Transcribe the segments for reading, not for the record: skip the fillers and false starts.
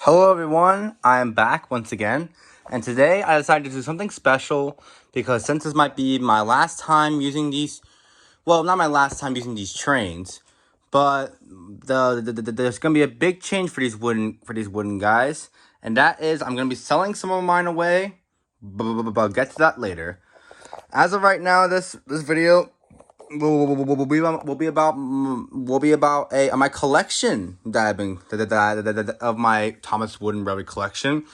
Hello everyone, I am back once again, and today I decided to do something special because since this might be my last time using these, well, not my last time using these trains, but there's gonna be a big change for these wooden guys, and that is I'm gonna be selling some of mine away, but I'll get to that later. As of right now, this video will be about a my collection that I've been of my Thomas Wood and Railway collection,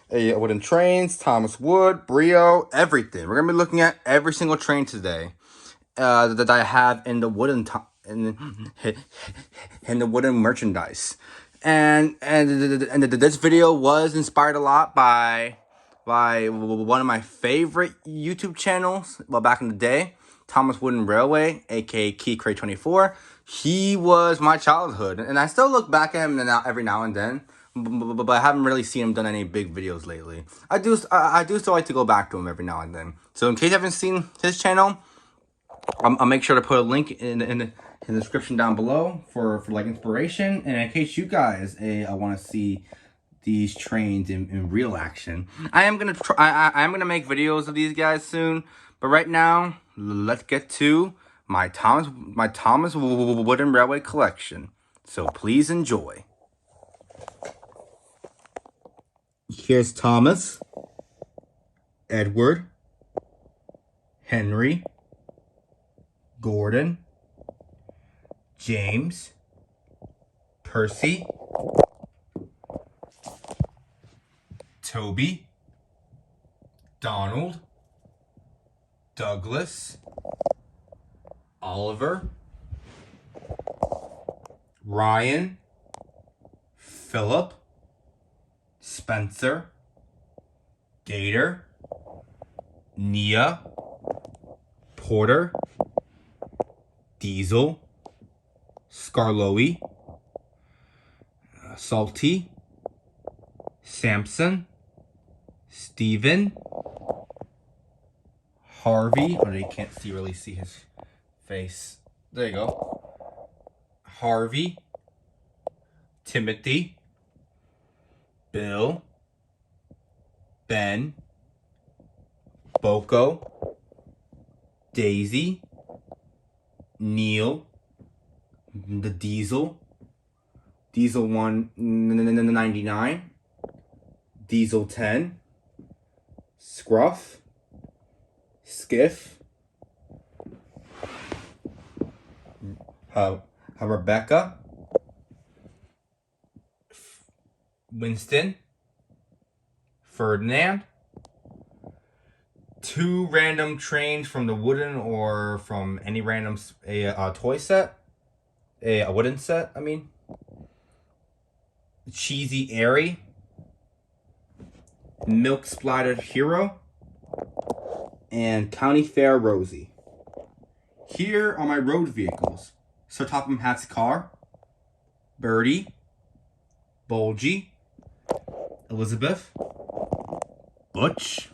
wooden trains, Thomas Wood, Brio, everything. We're gonna be looking at every single train today that I have in the in the wooden merchandise, and this video was inspired a lot by one of my favorite YouTube channels, well, back in the day, Thomas Wooden Railway, aka Key Crate 24. He was my childhood, and I still look back at him every now and then, but I haven't really seen him done any big videos lately. I do still like to go back to him every now and then. So in case you haven't seen his channel, I'll make sure to put a link in the description down below for like inspiration, and in case you guys want to see these trains in real action. I am gonna make videos of these guys soon, but right now let's get to my Thomas Wooden Railway collection. So please enjoy. Here's Thomas, Edward, Henry, Gordon, James, Percy, Toby, Donald, Douglas, Oliver, Ryan, Philip, Spencer, Gator, Nia, Porter, Diesel, Scarloey, Salty, Samson, Steven, Harvey. Oh, you can't really see his face. There you go. Harvey, Timothy, Bill, Ben, Boko, Daisy, Neil, the Diesel, Diesel 199, Diesel 10, Scruff, Skiff, Rebecca, Winston, Ferdinand, two random trains from the wooden or from any random toy set, a wooden set, I mean, Cheesy Airy, Milk Splattered Hero, and County Fair Rosie. Here are my road vehicles: Sir Topham Hatt's car, Birdie, Bulgy, Elizabeth, Butch,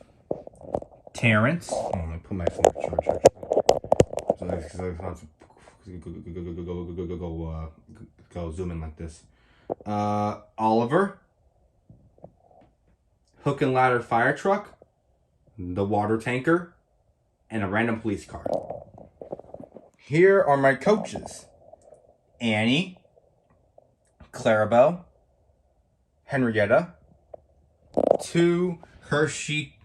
Terrence. Oh, I'm gonna put my phone in charge. Go zoom in like this. Oliver, Hook and Ladder fire truck, the water tanker, and a random police car. Here are my coaches: Annie, Clarabelle, Henrietta, two Hershey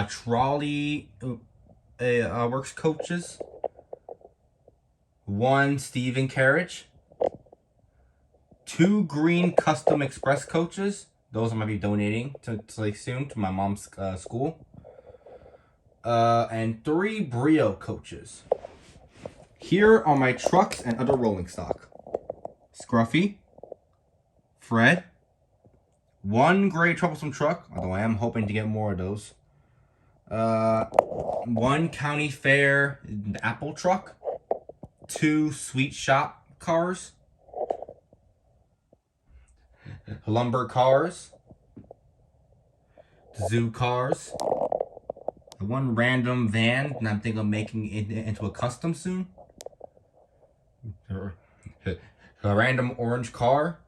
trolley works coaches, one Stephen carriage, two green custom express coaches. Those I'm gonna be donating to like soon to my mom's school. And three Brio coaches. Here are my trucks and other rolling stock: Scruffy, Fred, one gray troublesome truck, although I am hoping to get more of those. One County Fair Apple truck, two Sweet Shop cars, lumber cars, zoo cars, one random van, and I'm thinking of making it into a custom soon. A random orange car,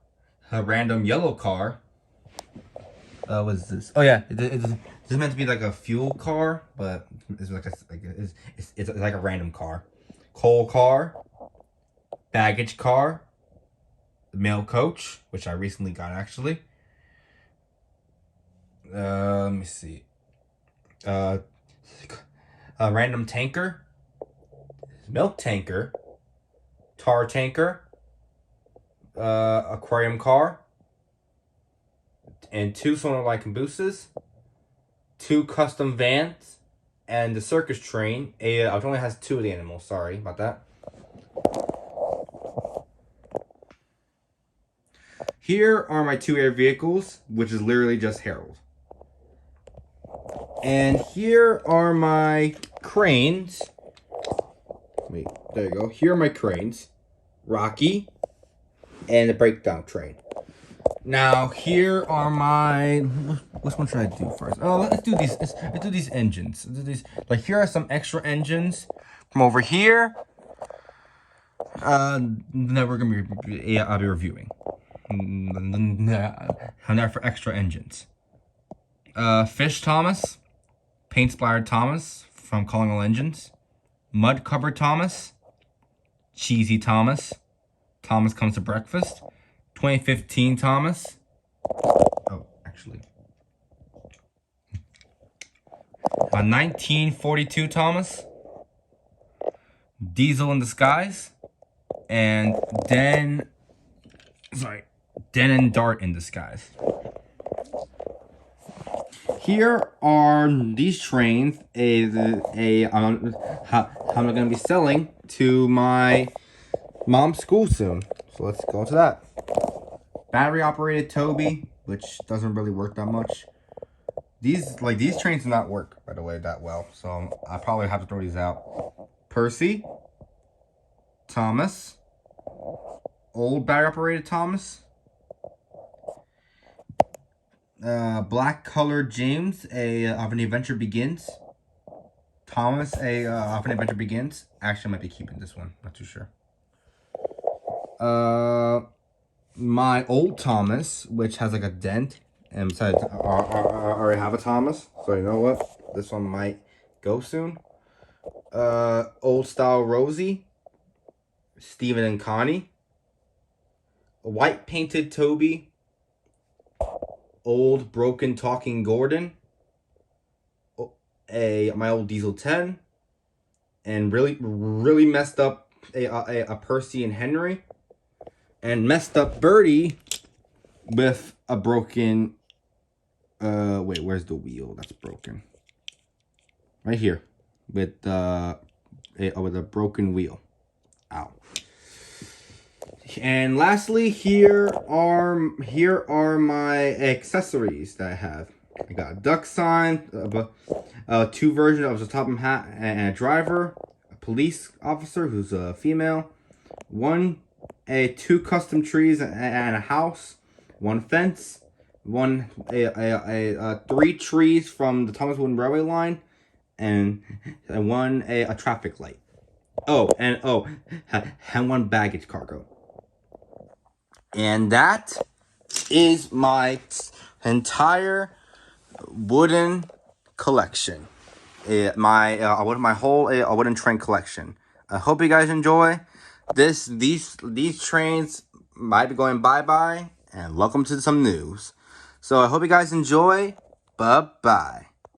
a random yellow car. What is this? Oh yeah, this is meant to be like a fuel car, but it's like it's like a random car. Coal car, baggage car, mail coach, which I recently got actually. Let me see. A random tanker, milk tanker, tar tanker, aquarium car, and 2 Sonarlite cabooses, 2 custom vans, and the circus train. It only has 2 of the animals. Sorry about that. Here are my 2 air vehicles, which is literally just Harold. And here are my cranes. Wait, there you go. Here are my cranes. Rocky and the breakdown train. Now here are my. Which one should I do first? Oh, let's do these. Let's do these engines. Let's do these. Like here are some extra engines from over here. That we're gonna be. I'll be reviewing. And they're for extra engines. Fish Thomas, Paint Splattered Thomas from Calling All Engines, Mud Covered Thomas, Cheesy Thomas, Thomas Comes to Breakfast, 2015 Thomas. Oh, actually. A 1942 Thomas, Diesel in Disguise, and Den and Dart in Disguise. Here are these trains. I'm gonna be selling to my mom's school soon. So let's go into that. Battery operated Toby, which doesn't really work that much. These trains do not work, by the way, that well. So I probably have to throw these out. Percy, Thomas, old battery operated Thomas. Black colored James, of an Adventure Begins. Thomas, of an Adventure Begins. Actually, I might be keeping this one. Not too sure. My old Thomas, which has like a dent. And besides, I already have a Thomas. So you know what? This one might go soon. Old style Rosie. Stephen and Connie. White painted Toby. Old broken talking Gordon, my old Diesel 10, and really messed up a Percy and Henry, and messed up Birdie with a broken. Wait, where's the wheel that's broken? Right here, with a broken wheel. Ow. And lastly, here are my accessories that I have. I got a duck sign, 2 versions of the top and hat, and a driver, a police officer who's a female, 2 custom trees and a house, 1 fence, 3 trees from the Thomas Wooden Railway line, and 1 a traffic light. And 1 baggage cargo. And that is my entire wooden collection. My whole wooden train collection. I hope you guys enjoy this. These trains might be going bye-bye, and welcome to some news. So I hope you guys enjoy. Bye-bye.